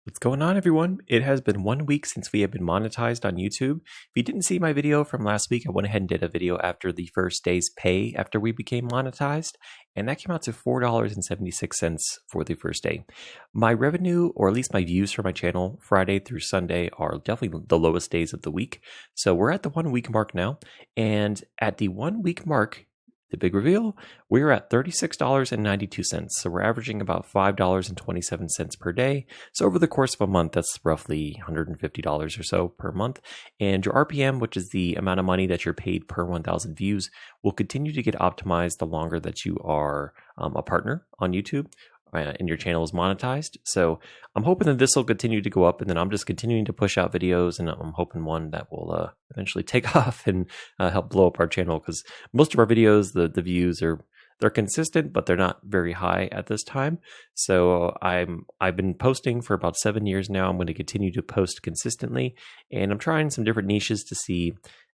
What's going on, everyone? It has been 1 week since we have been monetized on YouTube. If you didn't see my video from last week, I went ahead and did a video after the first day's pay after we became monetized, and that came out to $4.76 for the first day. My revenue, or at least my views for my channel, Friday through Sunday are definitely the lowest days of the week. So we're at the 1 week mark now, and at the 1 week mark, the big reveal, we're at $36.92. So we're averaging about $5.27 per day. So over the course of a month, that's roughly $150 or so per month. And your RPM, which is the amount of money that you're paid per 1,000 views, will continue to get optimized the longer that you are a partner on YouTube. And your channel is monetized. So I'm hoping that this will continue to go up, and then I'm just continuing to push out videos, and I'm hoping one that will eventually take off and help blow up our channel, because most of our videos, the views they're consistent, but they're not very high at this time. So I've been posting for about 7 years now. I'm going to continue to post consistently, and I'm trying some different niches to see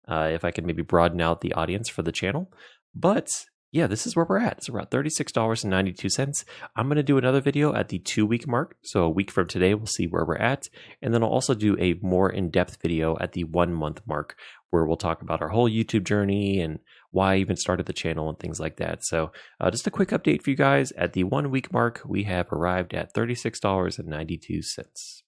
if I can maybe broaden out the audience for the channel. But yeah, this is where we're at. So we're at $36.92. I'm going to do another video at the 2 week mark. So a week from today, we'll see where we're at. And then I'll also do a more in-depth video at the 1 month mark, where we'll talk about our whole YouTube journey and why I even started the channel and things like that. So just a quick update for you guys. At the 1 week mark, we have arrived at $36.92.